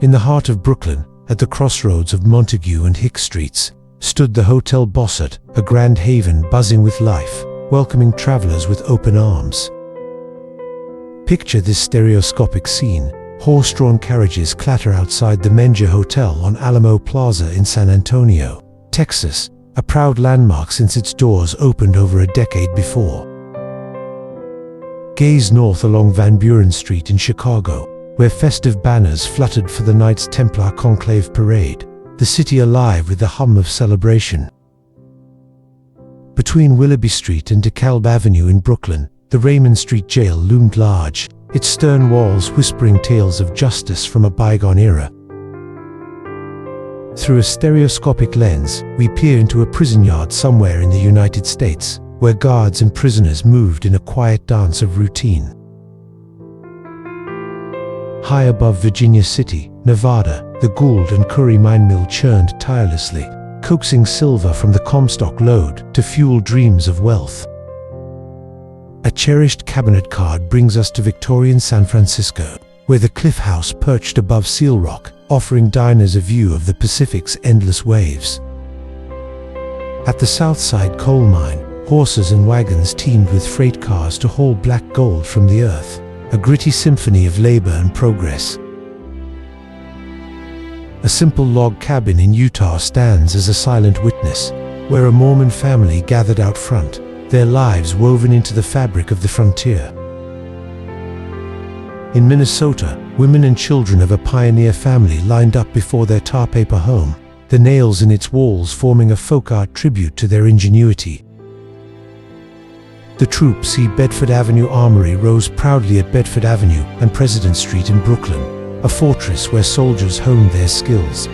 In the heart of Brooklyn, at the crossroads of Montague and Hick Streets, stood the Hotel Bossert, a grand haven buzzing with life, welcoming travelers with open arms. Picture this stereoscopic scene. Horse-drawn carriages clatter outside the Menger Hotel on Alamo Plaza in San Antonio, Texas, a proud landmark since its doors opened over a decade before. Gaze north along Van Buren Street in Chicago, where festive banners fluttered for the night's Templar Conclave Parade, the city alive with the hum of celebration. Between Willoughby Street and DeKalb Avenue in Brooklyn, the Raymond Street Jail loomed large, its stern walls whispering tales of justice from a bygone era. Through a stereoscopic lens, we peer into a prison yard somewhere in the United States, where guards and prisoners moved in a quiet dance of routine. High above Virginia City, Nevada, the Gould and Curry mine mill churned tirelessly, coaxing silver from the Comstock lode to fuel dreams of wealth. A cherished cabinet card brings us to Victorian San Francisco, where the Cliff House perched above Seal Rock, offering diners a view of the Pacific's endless waves. At the Southside coal mine, horses and wagons teemed with freight cars to haul black gold from the earth, a gritty symphony of labor and progress. A simple log cabin in Utah stands as a silent witness, where a Mormon family gathered out front, their lives woven into the fabric of the frontier. In Minnesota, women and children of a pioneer family lined up before their tar paper home, the nails in its walls forming a folk art tribute to their ingenuity. The Troop C Bedford Avenue Armory rose proudly at Bedford Avenue and President Street in Brooklyn, a fortress where soldiers honed their skills.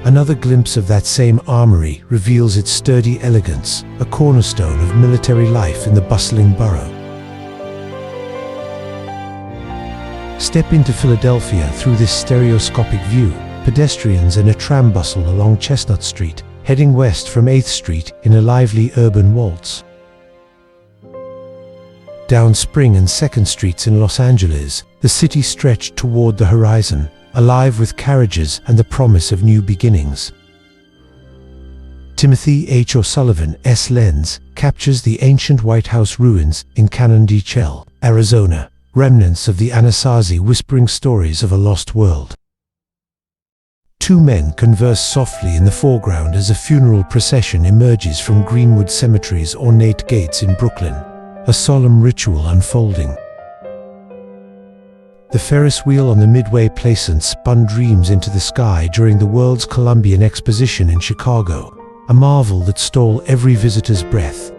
Another glimpse of that same armory reveals its sturdy elegance, a cornerstone of military life in the bustling borough. Step into Philadelphia through this stereoscopic view, pedestrians in a tram bustle along Chestnut Street, heading west from 8th Street in a lively urban waltz. Down Spring and 2nd Streets in Los Angeles, the city stretched toward the horizon, alive with carriages and the promise of new beginnings. Timothy H. O'Sullivan's lens captures the ancient White House ruins in Cannon-de-Chell, Arizona, remnants of the Anasazi whispering stories of a lost world. Two men converse softly in the foreground as a funeral procession emerges from Greenwood Cemetery's ornate gates in Brooklyn, a solemn ritual unfolding. The Ferris wheel on the Midway Plaisance spun dreams into the sky during the World's Columbian Exposition in Chicago, a marvel that stole every visitor's breath.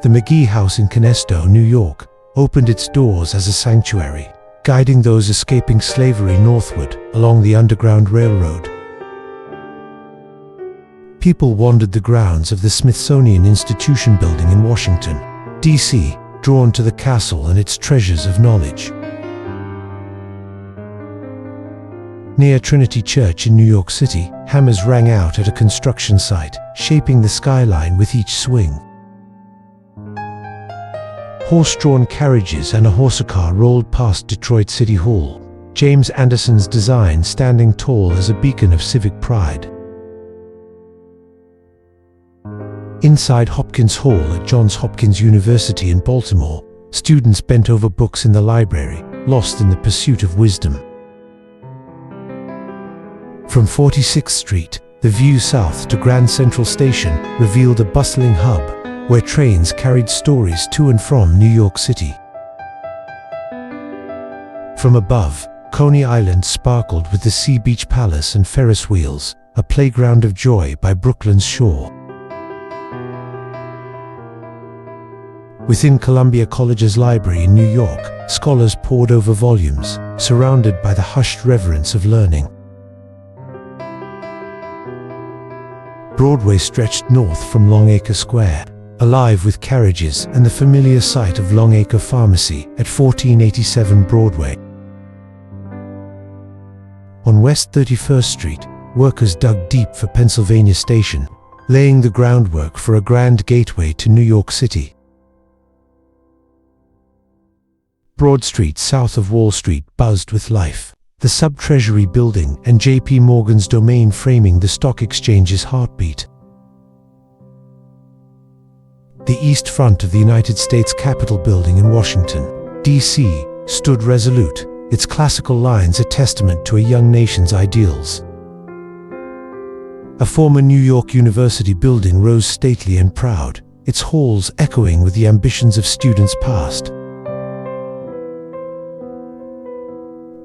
The McGee House in Cannesto, New York, opened its doors as a sanctuary, guiding those escaping slavery northward along the Underground Railroad. People wandered the grounds of the Smithsonian Institution building in Washington, D.C., drawn to the castle and its treasures of knowledge. Near Trinity Church in New York City, hammers rang out at a construction site, shaping the skyline with each swing. Horse-drawn carriages and a horse-car rolled past Detroit City Hall, James Anderson's design standing tall as a beacon of civic pride. Inside Hopkins Hall at Johns Hopkins University in Baltimore, students bent over books in the library, lost in the pursuit of wisdom. From 46th Street, the view south to Grand Central Station revealed a bustling hub, where trains carried stories to and from New York City. From above, Coney Island sparkled with the Sea Beach Palace and Ferris wheels, a playground of joy by Brooklyn's shore. Within Columbia College's library in New York, scholars pored over volumes, surrounded by the hushed reverence of learning. Broadway stretched north from Longacre Square, alive with carriages and the familiar sight of Longacre Pharmacy at 1487 Broadway. On West 31st Street, workers dug deep for Pennsylvania Station, laying the groundwork for a grand gateway to New York City. Broad Street south of Wall Street buzzed with life. The Sub-Treasury building and J.P. Morgan's domain framing the stock exchange's heartbeat. The east front of the United States Capitol building in Washington, D.C., stood resolute, its classical lines a testament to a young nation's ideals. A former New York University building rose stately and proud, its halls echoing with the ambitions of students past.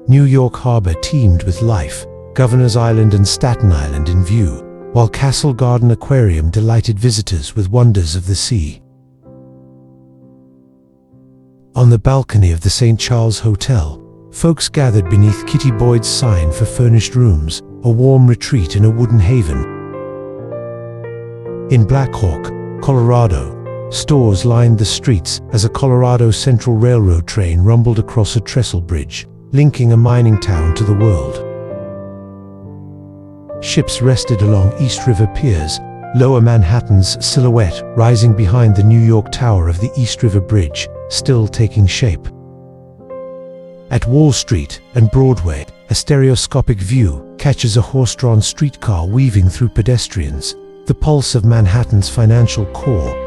New York Harbor teemed with life, Governor's Island and Staten Island in view, while Castle Garden Aquarium delighted visitors with wonders of the sea. On the balcony of the St. Charles Hotel, folks gathered beneath Kitty Boyd's sign for furnished rooms, a warm retreat in a wooden haven. In Black Hawk, Colorado, stores lined the streets as a Colorado Central Railroad train rumbled across a trestle bridge, linking a mining town to the world. Ships rested along East River piers, Lower Manhattan's silhouette rising behind the New York Tower of the East River Bridge, still taking shape. At Wall Street and Broadway, a stereoscopic view catches a horse-drawn streetcar weaving through pedestrians, the pulse of Manhattan's financial core.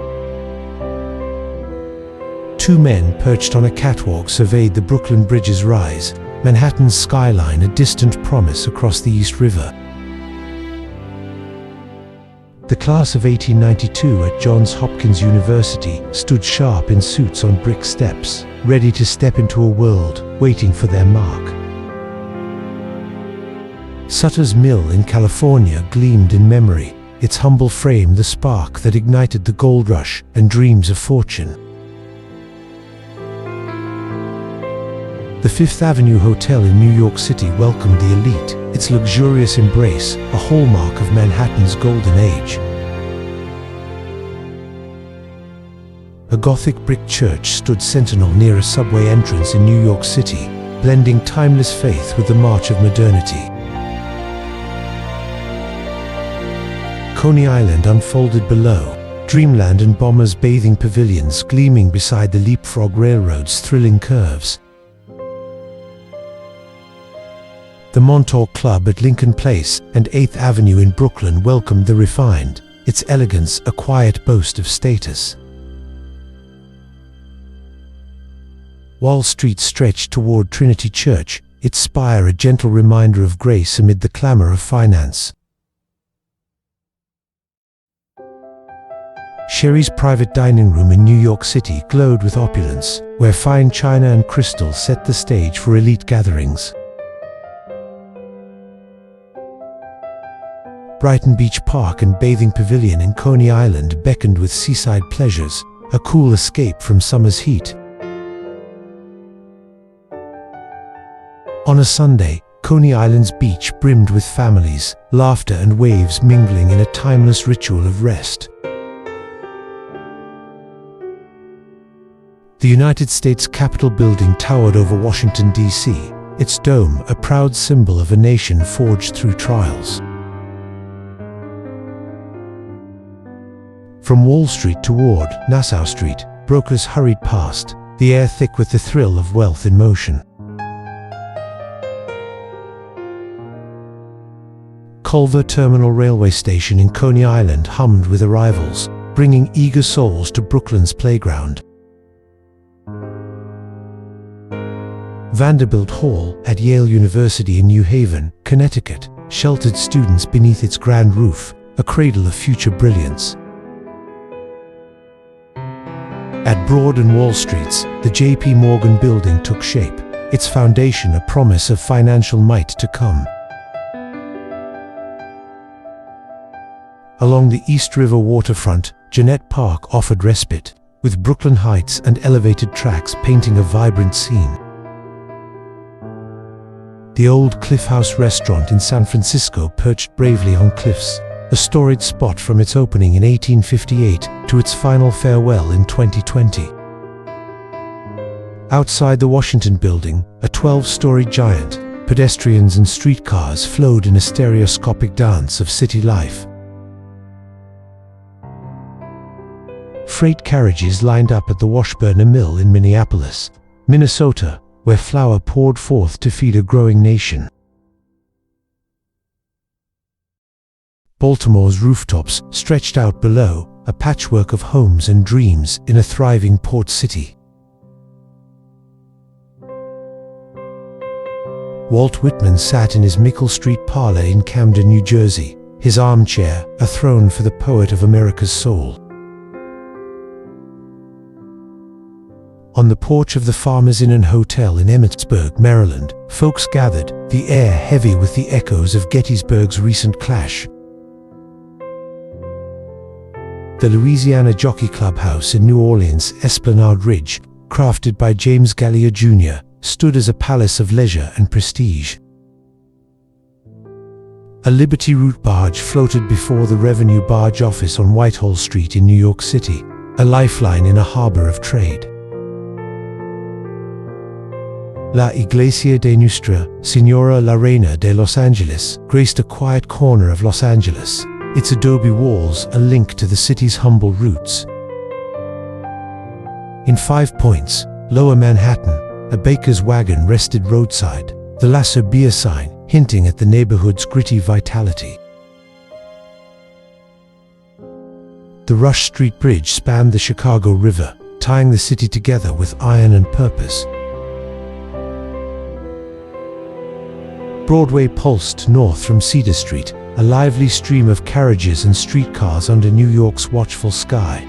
Two men perched on a catwalk surveyed the Brooklyn Bridge's rise, Manhattan's skyline a distant promise across the East River. The class of 1892 at Johns Hopkins University stood sharp in suits on brick steps, ready to step into a world waiting for their mark. Sutter's Mill in California gleamed in memory, its humble frame the spark that ignited the gold rush and dreams of fortune. The Fifth Avenue Hotel in New York City welcomed the elite, its luxurious embrace a hallmark of Manhattan's golden age. A Gothic brick church stood sentinel near a subway entrance in New York City, blending timeless faith with the march of modernity. Coney Island unfolded below, dreamland and bombers' bathing pavilions gleaming beside the Leapfrog Railroad's thrilling curves. The Montauk Club at Lincoln Place and 8th Avenue in Brooklyn welcomed the refined, its elegance a quiet boast of status. Wall Street stretched toward Trinity Church, its spire a gentle reminder of grace amid the clamor of finance. Sherry's private dining room in New York City glowed with opulence, where fine china and crystal set the stage for elite gatherings. Brighton Beach Park and Bathing Pavilion in Coney Island beckoned with seaside pleasures, a cool escape from summer's heat. On a Sunday, Coney Island's beach brimmed with families, laughter and waves mingling in a timeless ritual of rest. The United States Capitol building towered over Washington, D.C., its dome a proud symbol of a nation forged through trials. From Wall Street toward Nassau Street, brokers hurried past, the air thick with the thrill of wealth in motion. Culver Terminal Railway Station in Coney Island hummed with arrivals, bringing eager souls to Brooklyn's playground. Vanderbilt Hall at Yale University in New Haven, Connecticut, sheltered students beneath its grand roof, a cradle of future brilliance. At Broad and Wall Streets, the J.P. Morgan building took shape, its foundation a promise of financial might to come. Along the East River waterfront, Jeanette Park offered respite, with Brooklyn Heights and elevated tracks painting a vibrant scene. The old Cliff House restaurant in San Francisco perched bravely on cliffs, a storied spot from its opening in 1858 to its final farewell in 2020. Outside the Washington building, a 12-story giant, pedestrians and streetcars flowed in a stereoscopic dance of city life. Freight carriages lined up at the Washburner Mill in Minneapolis, Minnesota, where flour poured forth to feed a growing nation. Baltimore's rooftops stretched out below, a patchwork of homes and dreams in a thriving port city. Walt Whitman sat in his Mickle Street parlor in Camden, New Jersey, his armchair a throne for the poet of America's soul. On the porch of the Farmers Inn and Hotel in Emmitsburg, Maryland, folks gathered, the air heavy with the echoes of Gettysburg's recent clash. The Louisiana Jockey Clubhouse in New Orleans' Esplanade Ridge, crafted by James Gallier Jr., stood as a palace of leisure and prestige. A Liberty Route barge floated before the Revenue Barge Office on Whitehall Street in New York City, a lifeline in a harbor of trade. La Iglesia de Nuestra Señora la Reina de Los Angeles graced a quiet corner of Los Angeles, its adobe walls a link to the city's humble roots. In 5 Points, Lower Manhattan, a baker's wagon rested roadside, the Lasser beer sign hinting at the neighborhood's gritty vitality. The Rush Street Bridge spanned the Chicago River, tying the city together with iron and purpose. Broadway pulsed north from Cedar Street, a lively stream of carriages and streetcars under New York's watchful sky.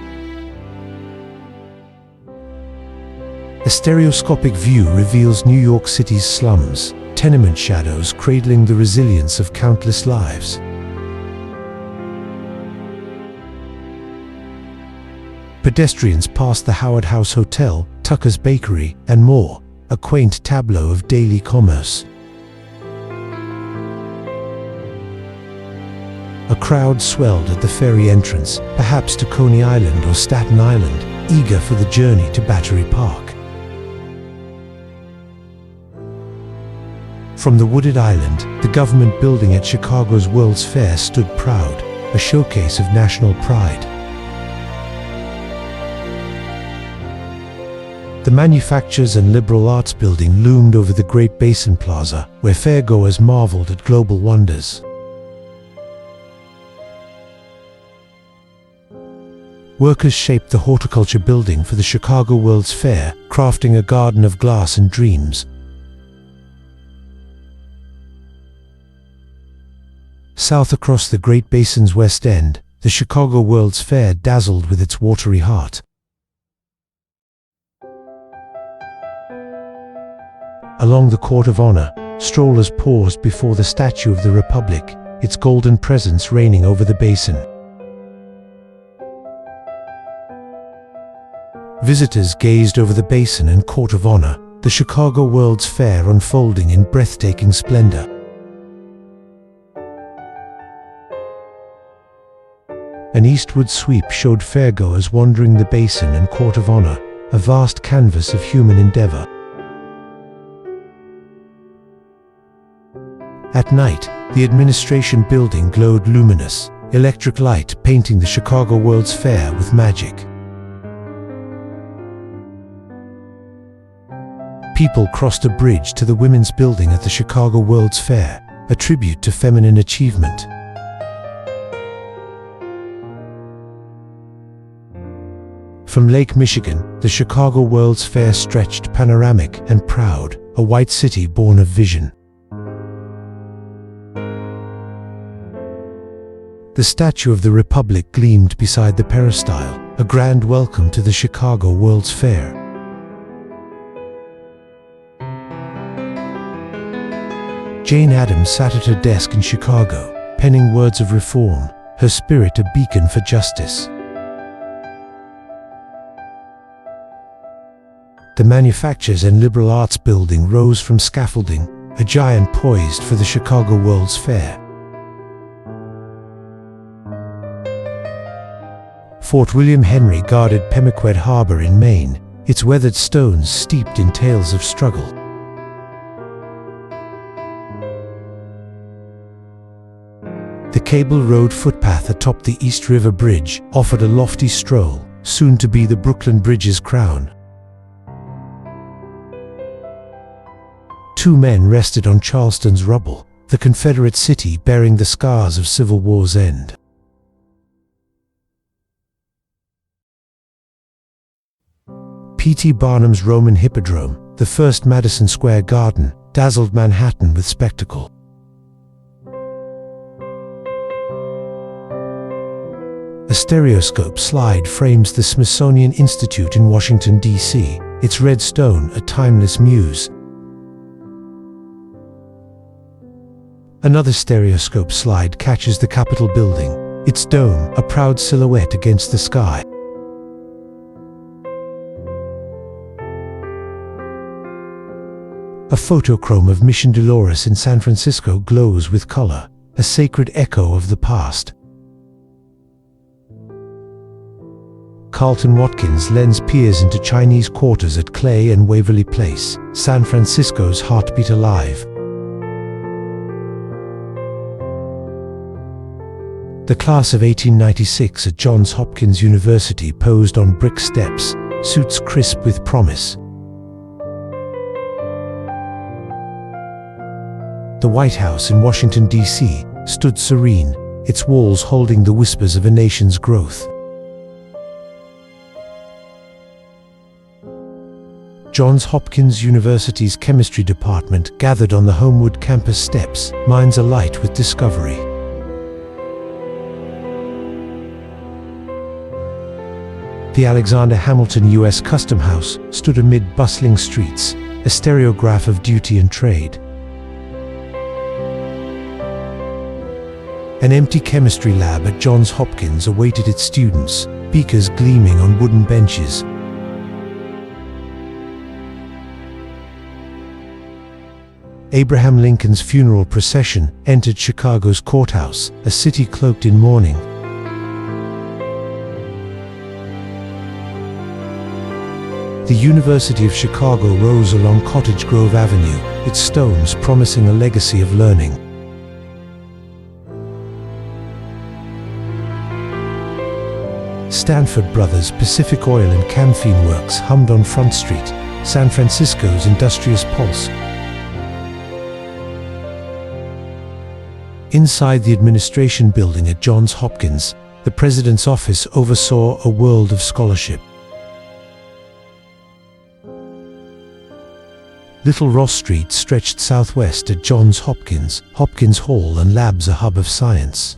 A stereoscopic view reveals New York City's slums, tenement shadows cradling the resilience of countless lives. Pedestrians passed the Howard House Hotel, Tucker's Bakery, and more, a quaint tableau of daily commerce. A crowd swelled at the ferry entrance, perhaps to Coney Island or Staten Island, eager for the journey to Battery Park. From the wooded island, the government building at Chicago's World's Fair stood proud, a showcase of national pride. The Manufactures and Liberal Arts Building loomed over the Great Basin Plaza, where fairgoers marveled at global wonders. Workers shaped the horticulture building for the Chicago World's Fair, crafting a garden of glass and dreams. South across the Great Basin's West End, the Chicago World's Fair dazzled with its watery heart. Along the Court of Honor, strollers paused before the Statue of the Republic, its golden presence reigning over the basin. Visitors gazed over the basin and Court of Honor, the Chicago World's Fair unfolding in breathtaking splendor. An eastward sweep showed fairgoers wandering the basin and Court of Honor, a vast canvas of human endeavor. At night, the administration building glowed luminous, electric light painting the Chicago World's Fair with magic. People crossed a bridge to the Women's Building at the Chicago World's Fair, a tribute to feminine achievement. From Lake Michigan, the Chicago World's Fair stretched panoramic and proud, a white city born of vision. The Statue of the Republic gleamed beside the peristyle, a grand welcome to the Chicago World's Fair. Jane Addams sat at her desk in Chicago, penning words of reform, her spirit a beacon for justice. The Manufactures and Liberal Arts Building rose from scaffolding, a giant poised for the Chicago World's Fair. Fort William Henry guarded Pemaquid Harbor in Maine, its weathered stones steeped in tales of struggle. The Cable Road footpath atop the East River Bridge offered a lofty stroll, soon to be the Brooklyn Bridge's crown. Two men rested on Charleston's rubble, the Confederate city bearing the scars of Civil War's end. P.T. Barnum's Roman Hippodrome, the first Madison Square Garden, dazzled Manhattan with spectacle. A stereoscope slide frames the Smithsonian Institute in Washington, D.C., its red stone a timeless muse. Another stereoscope slide catches the Capitol building, its dome a proud silhouette against the sky. A photochrome of Mission Dolores in San Francisco glows with color, a sacred echo of the past. Carlton Watkins lends peers into Chinese quarters at Clay and Waverly Place, San Francisco's heartbeat alive. The class of 1896 at Johns Hopkins University posed on brick steps, suits crisp with promise. The White House in Washington, D.C., stood serene, its walls holding the whispers of a nation's growth. Johns Hopkins University's chemistry department gathered on the Homewood campus steps, minds alight with discovery. The Alexander Hamilton U.S. Custom House stood amid bustling streets, a stereograph of duty and trade. An empty chemistry lab at Johns Hopkins awaited its students, beakers gleaming on wooden benches. Abraham Lincoln's funeral procession entered Chicago's courthouse, a city cloaked in mourning. The University of Chicago rose along Cottage Grove Avenue, its stones promising a legacy of learning. Stanford Brothers Pacific Oil and Camphene Works hummed on Front Street, San Francisco's industrious pulse. Inside the administration building at Johns Hopkins, the president's office oversaw a world of scholarship. Little Ross Street stretched southwest at Johns Hopkins, Hopkins Hall and Labs a hub of science.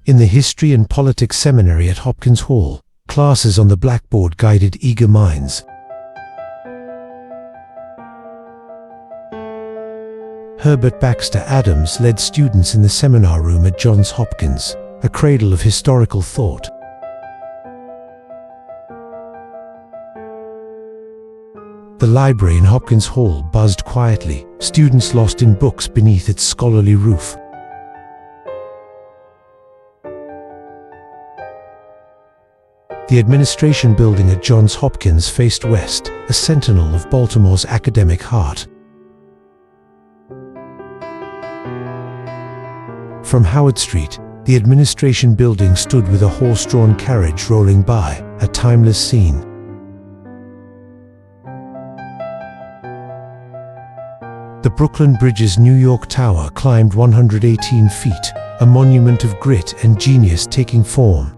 In the History and Politics Seminary at Hopkins Hall, classes on the blackboard guided eager minds. Herbert Baxter Adams led students in the seminar room at Johns Hopkins, a cradle of historical thought. The library in Hopkins Hall buzzed quietly, students lost in books beneath its scholarly roof. The administration building at Johns Hopkins faced west, a sentinel of Baltimore's academic heart. From Howard Street, the administration building stood with a horse-drawn carriage rolling by, a timeless scene. The Brooklyn Bridge's New York Tower climbed 118 feet, a monument of grit and genius taking form.